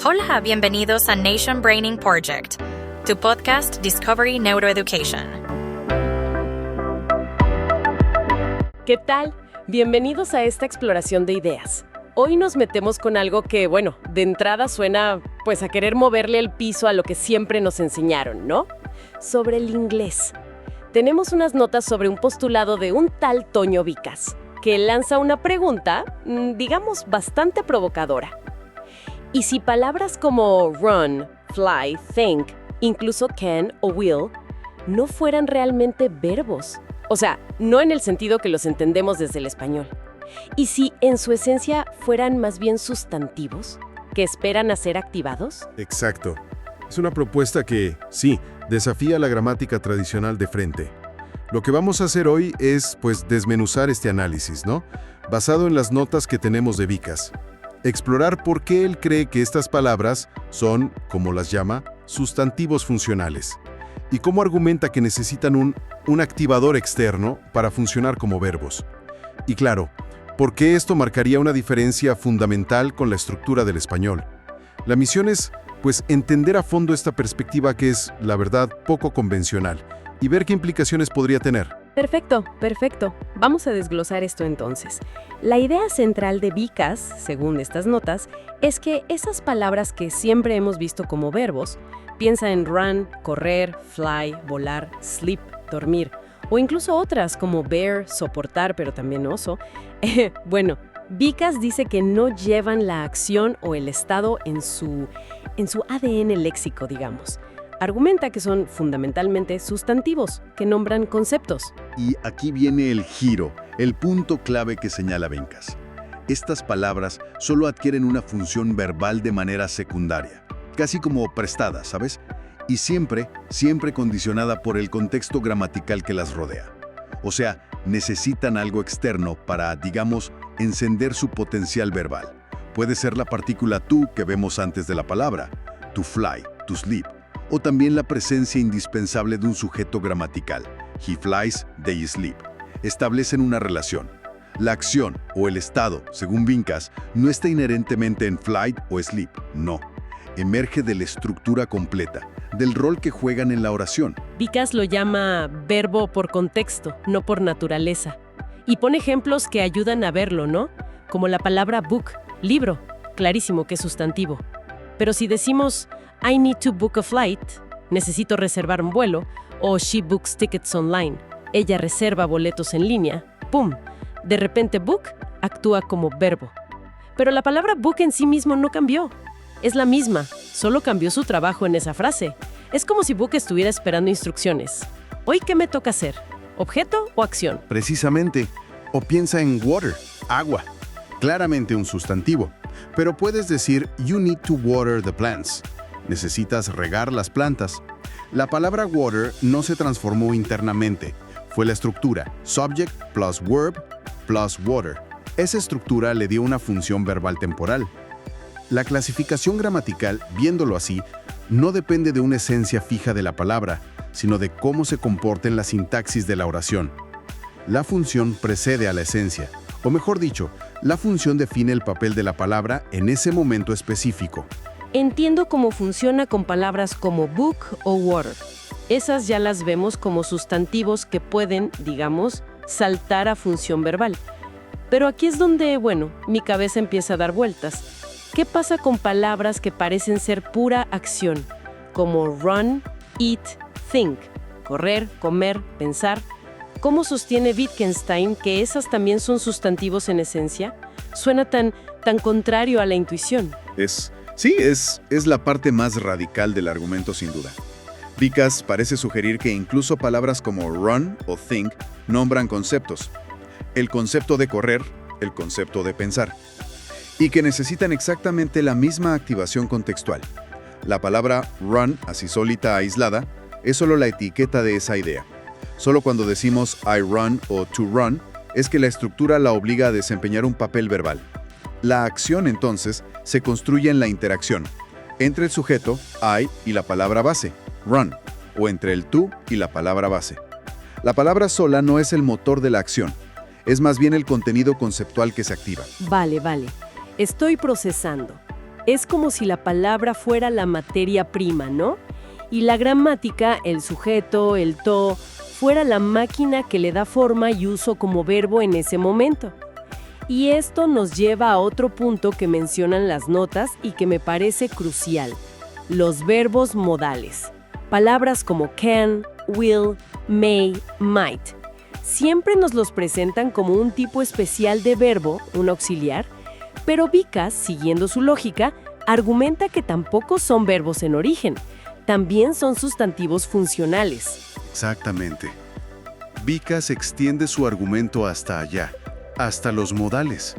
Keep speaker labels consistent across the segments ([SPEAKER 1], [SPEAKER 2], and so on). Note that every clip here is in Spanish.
[SPEAKER 1] Hola, bienvenidos a Nation Braining Project, tu podcast Discovery Neuroeducation.
[SPEAKER 2] ¿Qué tal? Bienvenidos a esta exploración de ideas. Hoy nos metemos con algo que, de entrada suena pues a querer moverle el piso a lo que siempre nos enseñaron, ¿no? Sobre el inglés. Tenemos unas notas sobre un postulado de un tal Toño Vicas, que lanza una pregunta, digamos, bastante provocadora. ¿Y si palabras como run, fly, think, incluso can o will, no fueran realmente verbos? O sea, no en el sentido que los entendemos desde el español. ¿Y si en su esencia fueran más bien sustantivos, que esperan a ser activados?
[SPEAKER 3] Exacto. Es una propuesta que, sí, desafía la gramática tradicional de frente. Lo que vamos a hacer hoy es, desmenuzar este análisis, ¿no? Basado en las notas que tenemos de Vicas. Explorar por qué él cree que estas palabras son, como las llama, sustantivos funcionales. Y cómo argumenta que necesitan un activador externo para funcionar como verbos. Y claro, ¿por qué esto marcaría una diferencia fundamental con la estructura del español? La misión es, entender a fondo esta perspectiva que es, la verdad, poco convencional y ver qué implicaciones podría tener.
[SPEAKER 2] Perfecto. Vamos a desglosar esto entonces. La idea central de Vicas, según estas notas, es que esas palabras que siempre hemos visto como verbos, piensa en run, correr, fly, volar, sleep, dormir, o incluso otras como bear, soportar, pero también oso. Vicas dice que no llevan la acción o el estado en su ADN léxico, digamos. Argumenta que son fundamentalmente sustantivos, que nombran conceptos.
[SPEAKER 4] Y aquí viene el giro, el punto clave que señala Vicas. Estas palabras solo adquieren una función verbal de manera secundaria, casi como prestada, ¿sabes? Y siempre condicionada por el contexto gramatical que las rodea. O sea, necesitan algo externo para, digamos, encender su potencial verbal. Puede ser la partícula to que vemos antes de la palabra, to fly, to sleep, o también la presencia indispensable de un sujeto gramatical, he flies, they sleep. Establecen una relación. La acción o el estado, según Vicas, no está inherentemente en flight o sleep, no. Emerge de la estructura completa, del rol que juegan en la oración.
[SPEAKER 2] Vicas lo llama verbo por contexto, no por naturaleza. Y pone ejemplos que ayudan a verlo, ¿no? Como la palabra book, libro, clarísimo que es sustantivo. Pero si decimos I need to book a flight, necesito reservar un vuelo, o she books tickets online, ella reserva boletos en línea, ¡pum! De repente book actúa como verbo. Pero la palabra book en sí mismo no cambió. Es la misma, solo cambió su trabajo en esa frase. Es como si book estuviera esperando instrucciones. ¿Hoy qué me toca hacer? ¿Objeto o acción?
[SPEAKER 5] Precisamente. O piensa en water, agua. Claramente un sustantivo. Pero puedes decir you need to water the plants. Necesitas regar las plantas. La palabra water no se transformó internamente. Fue la estructura subject plus verb plus water. Esa estructura le dio una función verbal temporal. La clasificación gramatical, viéndolo así, no depende de una esencia fija de la palabra, sino de cómo se comporta en la sintaxis de la oración. La función precede a la esencia, o mejor dicho, la función define el papel de la palabra en ese momento específico.
[SPEAKER 2] Entiendo cómo funciona con palabras como book o water. Esas ya las vemos como sustantivos que pueden, digamos, saltar a función verbal. Pero aquí es donde, mi cabeza empieza a dar vueltas. ¿Qué pasa con palabras que parecen ser pura acción, como run, eat, think, correr, comer, pensar? ¿Cómo sostiene Wittgenstein que esas también son sustantivos en esencia? Suena tan contrario a la intuición.
[SPEAKER 4] Es la parte más radical del argumento sin duda. Vicas parece sugerir que incluso palabras como run o think nombran conceptos. El concepto de correr, el concepto de pensar. Y que necesitan exactamente la misma activación contextual. La palabra run, así solita, aislada, es solo la etiqueta de esa idea. Solo cuando decimos I run o to run, es que la estructura la obliga a desempeñar un papel verbal. La acción, entonces, se construye en la interacción, entre el sujeto, I, y la palabra base, run, o entre el to y la palabra base. La palabra sola no es el motor de la acción, es más bien el contenido conceptual que se activa.
[SPEAKER 2] Vale. Estoy procesando. Es como si la palabra fuera la materia prima, ¿no? Y la gramática, el sujeto, el to, fuera la máquina que le da forma y uso como verbo en ese momento. Y esto nos lleva a otro punto que mencionan las notas y que me parece crucial: los verbos modales. Palabras como can, will, may, might. Siempre nos los presentan como un tipo especial de verbo, un auxiliar, pero Vikas, siguiendo su lógica, argumenta que tampoco son verbos en origen, también son sustantivos funcionales.
[SPEAKER 4] Exactamente. Vikas extiende su argumento hasta allá, hasta los modales.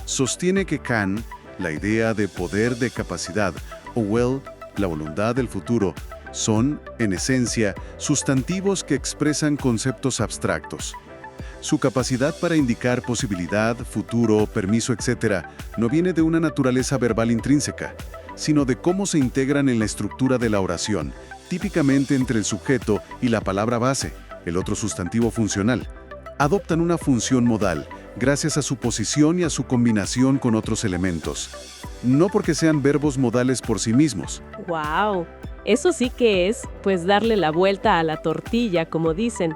[SPEAKER 4] Sostiene que can, la idea de poder de capacidad, o will, la voluntad del futuro, son, en esencia, sustantivos que expresan conceptos abstractos. Su capacidad para indicar posibilidad, futuro, permiso, etc., no viene de una naturaleza verbal intrínseca, sino de cómo se integran en la estructura de la oración, típicamente entre el sujeto y la palabra base, el otro sustantivo funcional. Adoptan una función modal, gracias a su posición y a su combinación con otros elementos. No porque sean verbos modales por sí mismos.
[SPEAKER 2] ¡Wow! Eso sí que es, pues, darle la vuelta a la tortilla, como dicen.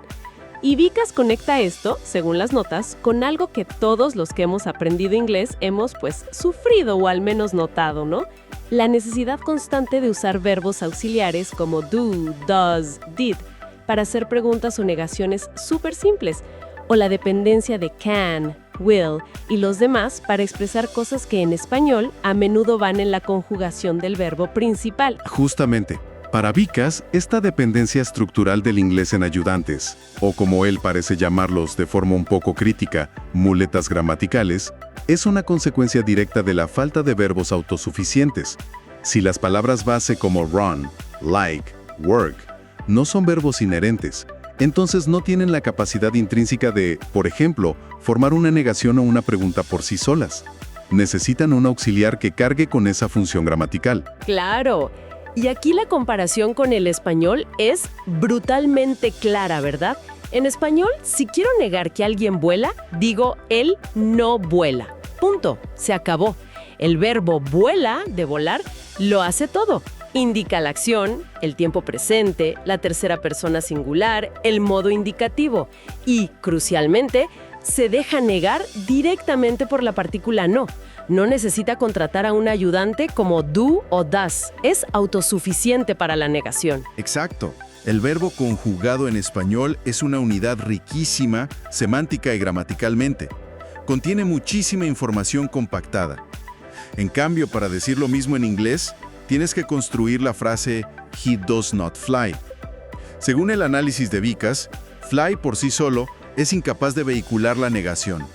[SPEAKER 2] Y Vikas conecta esto, según las notas, con algo que todos los que hemos aprendido inglés hemos, pues, sufrido o al menos notado, ¿no? La necesidad constante de usar verbos auxiliares como do, does, did, para hacer preguntas o negaciones súper simples, o la dependencia de can, will y los demás para expresar cosas que en español a menudo van en la conjugación del verbo principal.
[SPEAKER 3] Justamente, para Vikas, esta dependencia estructural del inglés en ayudantes, o como él parece llamarlos de forma un poco crítica, muletas gramaticales, es una consecuencia directa de la falta de verbos autosuficientes. Si las palabras base como run, like, work, no son verbos inherentes, entonces no tienen la capacidad intrínseca de, por ejemplo, formar una negación o una pregunta por sí solas. Necesitan un auxiliar que cargue con esa función gramatical.
[SPEAKER 2] ¡Claro! Y aquí la comparación con el español es brutalmente clara, ¿verdad? En español, si quiero negar que alguien vuela, digo él no vuela. Punto. Se acabó. El verbo vuela, de volar, lo hace todo. Indica la acción, el tiempo presente, la tercera persona singular, el modo indicativo y, crucialmente, se deja negar directamente por la partícula no. No necesita contratar a un ayudante como do o does. Es autosuficiente para la negación.
[SPEAKER 4] Exacto. El verbo conjugado en español es una unidad riquísima, semántica y gramaticalmente. Contiene muchísima información compactada. En cambio, para decir lo mismo en inglés, tienes que construir la frase he does not fly. Según el análisis de Vikas, fly por sí solo es incapaz de vehicular la negación.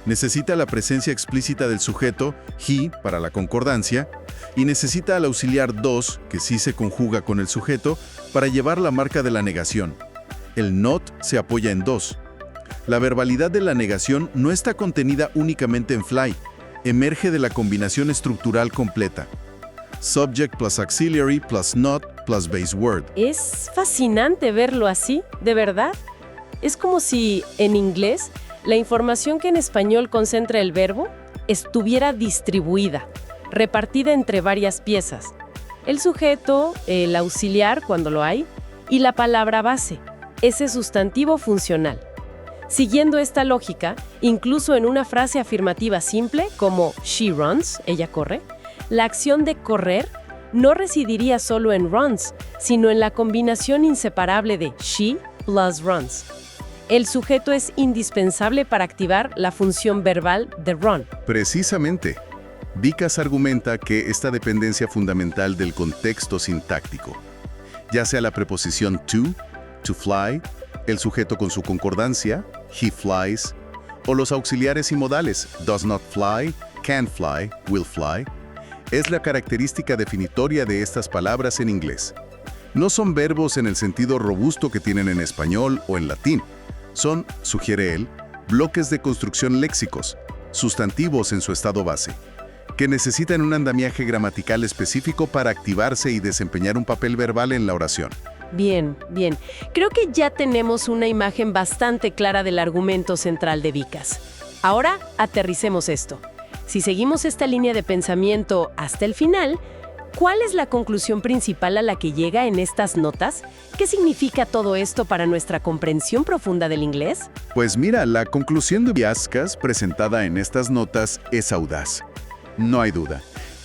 [SPEAKER 4] Necesita la presencia explícita del sujeto, he, para la concordancia, y necesita al auxiliar does, que sí se conjuga con el sujeto, para llevar la marca de la negación. El not se apoya en does. La verbalidad de la negación no está contenida únicamente en fly, emerge de la combinación estructural completa. Subject plus auxiliary plus not plus base word.
[SPEAKER 2] Es fascinante verlo así, de verdad. Es como si, en inglés, la información que en español concentra el verbo estuviera distribuida, repartida entre varias piezas. El sujeto, el auxiliar cuando lo hay, y la palabra base, ese sustantivo funcional. Siguiendo esta lógica, incluso en una frase afirmativa simple como she runs, ella corre, la acción de correr no residiría solo en runs, sino en la combinación inseparable de she plus runs. El sujeto es indispensable para activar la función verbal de run.
[SPEAKER 4] Precisamente. Vikas argumenta que esta dependencia fundamental del contexto sintáctico, ya sea la preposición to fly, el sujeto con su concordancia, he flies, o los auxiliares y modales, does not fly, can fly, will fly, es la característica definitoria de estas palabras en inglés. No son verbos en el sentido robusto que tienen en español o en latín. Son, sugiere él, bloques de construcción léxicos, sustantivos en su estado base, que necesitan un andamiaje gramatical específico para activarse y desempeñar un papel verbal en la oración.
[SPEAKER 2] Bien, bien. Creo que ya tenemos una imagen bastante clara del argumento central de Vikas. Ahora, aterricemos esto. Si seguimos esta línea de pensamiento hasta el final, ¿cuál es la conclusión principal a la que llega en estas notas? ¿Qué significa todo esto para nuestra comprensión profunda del inglés?
[SPEAKER 4] Pues mira, la conclusión de Biascas presentada en estas notas es audaz. No hay duda.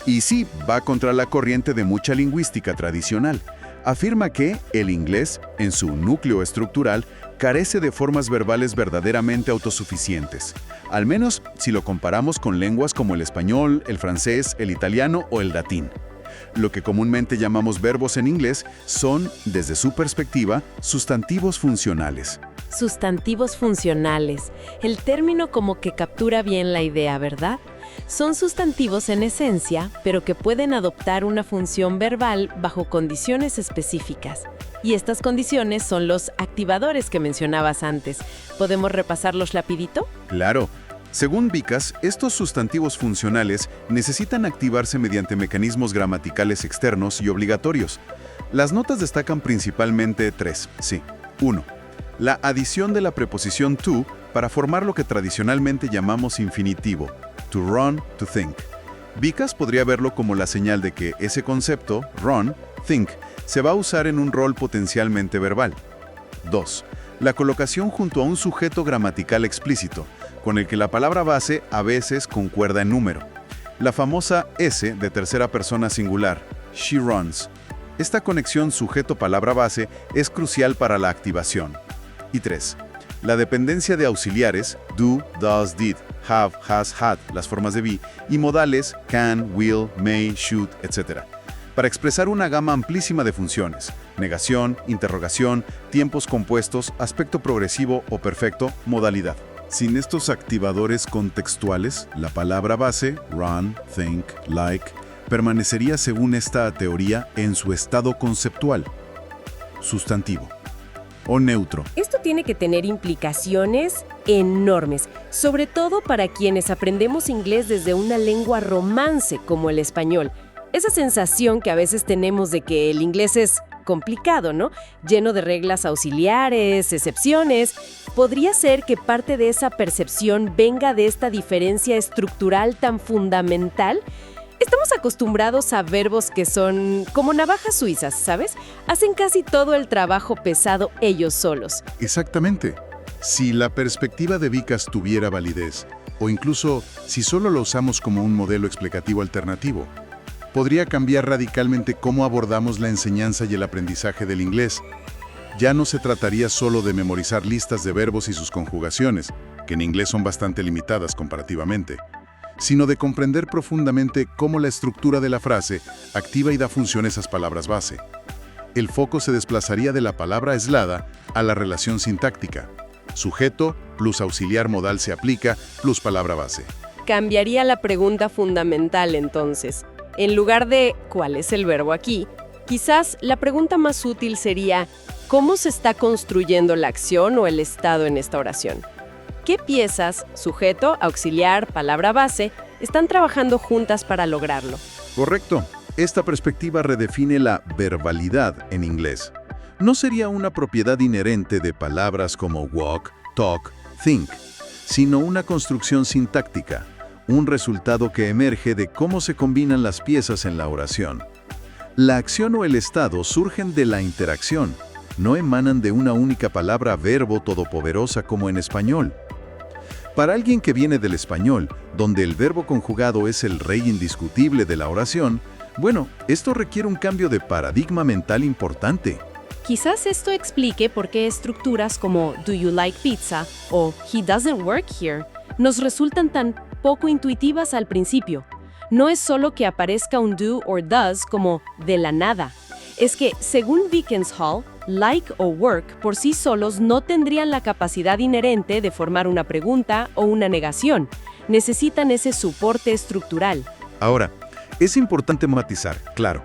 [SPEAKER 4] Y sí, va contra la corriente de mucha lingüística tradicional. Afirma que el inglés, en su núcleo estructural, carece de formas verbales verdaderamente autosuficientes, al menos si lo comparamos con lenguas como el español, el francés, el italiano o el latín. Lo que comúnmente llamamos verbos en inglés son, desde su perspectiva, sustantivos funcionales.
[SPEAKER 2] Sustantivos funcionales. El término como que captura bien la idea, ¿verdad? Son sustantivos en esencia, pero que pueden adoptar una función verbal bajo condiciones específicas. Y estas condiciones son los activadores que mencionabas antes. ¿Podemos repasarlos rapidito?
[SPEAKER 4] Claro. Según Vicas, estos sustantivos funcionales necesitan activarse mediante mecanismos gramaticales externos y obligatorios. Las notas destacan principalmente 3. 1. La adición de la preposición to para formar lo que tradicionalmente llamamos infinitivo. To run, to think. Vicas podría verlo como la señal de que ese concepto, run, think, se va a usar en un rol potencialmente verbal. 2. La colocación junto a un sujeto gramatical explícito, con el que la palabra base a veces concuerda en número. La famosa S de tercera persona singular, she runs. Esta conexión sujeto-palabra base es crucial para la activación. Y 3. La dependencia de auxiliares, do, does, did, have, has, had, las formas de be, y modales, can, will, may, should, etc., para expresar una gama amplísima de funciones: negación, interrogación, tiempos compuestos, aspecto progresivo o perfecto, modalidad. Sin estos activadores contextuales, la palabra base, run, think, like, permanecería según esta teoría en su estado conceptual, sustantivo o neutro.
[SPEAKER 2] Esto tiene que tener implicaciones enormes, sobre todo para quienes aprendemos inglés desde una lengua romance como el español. Esa sensación que a veces tenemos de que el inglés es complicado, ¿no? Lleno de reglas auxiliares, excepciones. ¿Podría ser que parte de esa percepción venga de esta diferencia estructural tan fundamental? Estamos acostumbrados a verbos que son como navajas suizas, ¿sabes? Hacen casi todo el trabajo pesado ellos solos.
[SPEAKER 5] Exactamente. Si la perspectiva de Vicas tuviera validez, o incluso si solo lo usamos como un modelo explicativo alternativo, podría cambiar radicalmente cómo abordamos la enseñanza y el aprendizaje del inglés. Ya no se trataría solo de memorizar listas de verbos y sus conjugaciones, que en inglés son bastante limitadas comparativamente, sino de comprender profundamente cómo la estructura de la frase activa y da función a esas palabras base. El foco se desplazaría de la palabra aislada a la relación sintáctica. Sujeto plus auxiliar modal se aplica plus palabra base.
[SPEAKER 2] Cambiaría la pregunta fundamental entonces. En lugar de ¿cuál es el verbo aquí?, quizás la pregunta más útil sería ¿cómo se está construyendo la acción o el estado en esta oración? ¿Qué piezas, sujeto, auxiliar, palabra base, están trabajando juntas para lograrlo?
[SPEAKER 4] Correcto. Esta perspectiva redefine la verbalidad en inglés. No sería una propiedad inherente de palabras como walk, talk, think, sino una construcción sintáctica, un resultado que emerge de cómo se combinan las piezas en la oración. La acción o el estado surgen de la interacción, no emanan de una única palabra verbo todopoderosa como en español. Para alguien que viene del español, donde el verbo conjugado es el rey indiscutible de la oración, bueno, esto requiere un cambio de paradigma mental importante.
[SPEAKER 2] Quizás esto explique por qué estructuras como "Do you like pizza?" o "He doesn't work here" nos resultan tan poco intuitivas al principio. No es solo que aparezca un do o does como de la nada. Es que, según Vickenshall, like o work por sí solos no tendrían la capacidad inherente de formar una pregunta o una negación. Necesitan ese soporte estructural.
[SPEAKER 4] Ahora, es importante matizar, claro.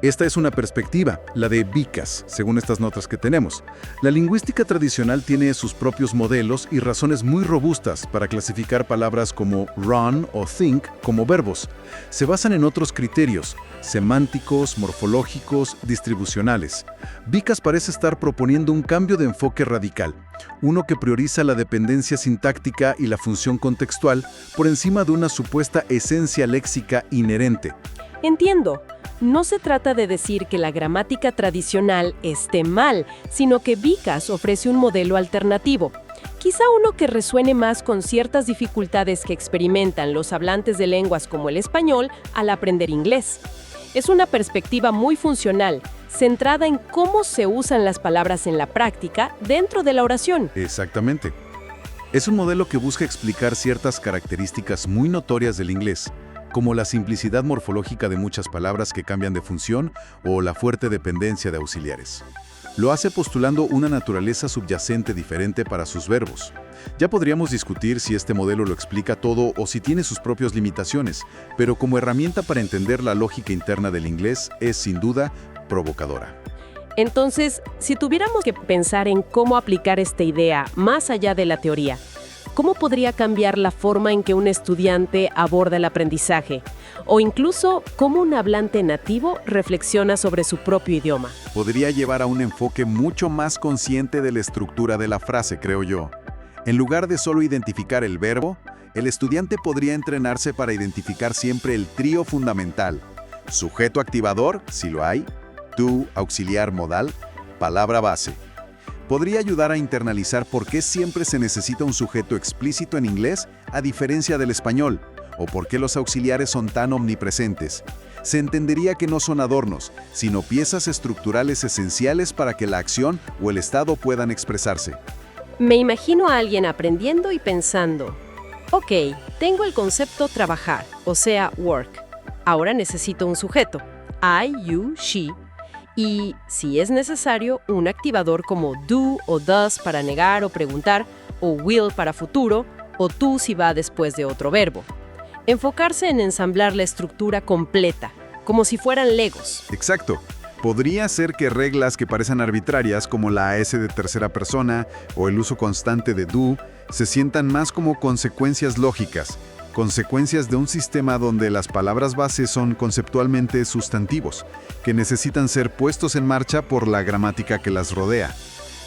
[SPEAKER 3] Esta es una perspectiva, la de Vikas, según estas notas que tenemos. La lingüística tradicional tiene sus propios modelos y razones muy robustas para clasificar palabras como run o think como verbos. Se basan en otros criterios, semánticos, morfológicos, distribucionales. Vikas parece estar proponiendo un cambio de enfoque radical, uno que prioriza la dependencia sintáctica y la función contextual por encima de una supuesta esencia léxica inherente.
[SPEAKER 2] Entiendo. No se trata de decir que la gramática tradicional esté mal, sino que Vikas ofrece un modelo alternativo. Quizá uno que resuene más con ciertas dificultades que experimentan los hablantes de lenguas como el español al aprender inglés. Es una perspectiva muy funcional, centrada en cómo se usan las palabras en la práctica dentro de la oración.
[SPEAKER 3] Exactamente. Es un modelo que busca explicar ciertas características muy notorias del inglés, como la simplicidad morfológica de muchas palabras que cambian de función o la fuerte dependencia de auxiliares. Lo hace postulando una naturaleza subyacente diferente para sus verbos. Ya podríamos discutir si este modelo lo explica todo o si tiene sus propias limitaciones, pero como herramienta para entender la lógica interna del inglés es sin duda provocadora.
[SPEAKER 2] Entonces, si tuviéramos que pensar en cómo aplicar esta idea más allá de la teoría, ¿cómo podría cambiar la forma en que un estudiante aborda el aprendizaje? O incluso, ¿cómo un hablante nativo reflexiona sobre su propio idioma?
[SPEAKER 5] Podría llevar a un enfoque mucho más consciente de la estructura de la frase, creo yo. En lugar de solo identificar el verbo, el estudiante podría entrenarse para identificar siempre el trío fundamental: sujeto activador, si lo hay, to, auxiliar modal, palabra base. Podría ayudar a internalizar por qué siempre se necesita un sujeto explícito en inglés a diferencia del español, o por qué los auxiliares son tan omnipresentes. Se entendería que no son adornos, sino piezas estructurales esenciales para que la acción o el estado puedan expresarse.
[SPEAKER 2] Me imagino a alguien aprendiendo y pensando, ok, tengo el concepto trabajar, o sea, work. Ahora necesito un sujeto, I, you, she. Y, si es necesario, un activador como do o does para negar o preguntar, o will para futuro, o to si va después de otro verbo. Enfocarse en ensamblar la estructura completa, como si fueran legos.
[SPEAKER 5] Exacto. Podría ser que reglas que parecen arbitrarias, como la AS de tercera persona o el uso constante de do, se sientan más como consecuencias lógicas, consecuencias de un sistema donde las palabras base son conceptualmente sustantivos, que necesitan ser puestos en marcha por la gramática que las rodea.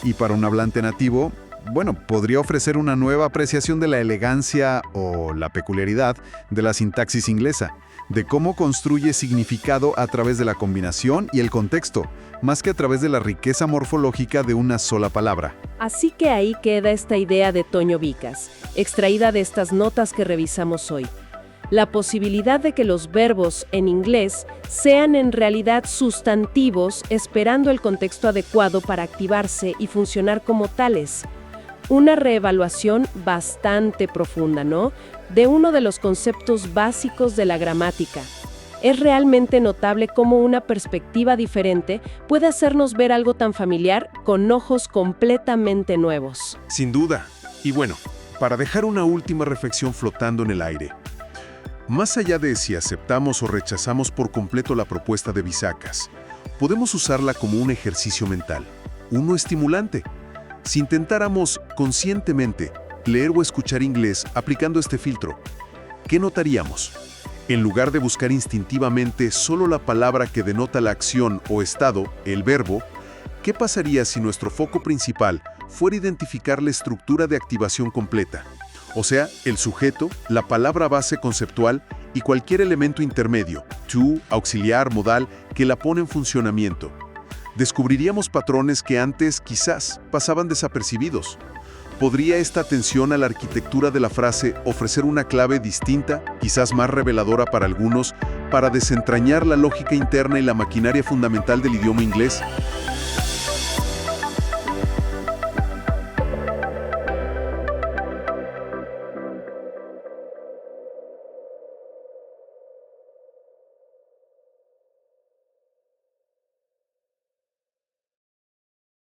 [SPEAKER 5] Y para un hablante nativo, podría ofrecer una nueva apreciación de la elegancia o la peculiaridad de la sintaxis inglesa, de cómo construye significado a través de la combinación y el contexto, más que a través de la riqueza morfológica de una sola palabra.
[SPEAKER 2] Así que ahí queda esta idea de Toño Vikas, extraída de estas notas que revisamos hoy. La posibilidad de que los verbos en inglés sean en realidad sustantivos esperando el contexto adecuado para activarse y funcionar como tales. Una reevaluación bastante profunda, ¿no?, de uno de los conceptos básicos de la gramática. Es realmente notable cómo una perspectiva diferente puede hacernos ver algo tan familiar con ojos completamente nuevos.
[SPEAKER 6] Sin duda. Y para dejar una última reflexión flotando en el aire. Más allá de si aceptamos o rechazamos por completo la propuesta de Vikas, podemos usarla como un ejercicio mental, uno estimulante. Si intentáramos conscientemente leer o escuchar inglés aplicando este filtro, ¿qué notaríamos? En lugar de buscar instintivamente solo la palabra que denota la acción o estado, el verbo, ¿qué pasaría si nuestro foco principal fuera identificar la estructura de activación completa? O sea, el sujeto, la palabra base conceptual y cualquier elemento intermedio, to, auxiliar, modal, que la pone en funcionamiento. Descubriríamos patrones que antes, quizás, pasaban desapercibidos. ¿Podría esta atención a la arquitectura de la frase ofrecer una clave distinta, quizás más reveladora para algunos, para desentrañar la lógica interna y la maquinaria fundamental del idioma inglés?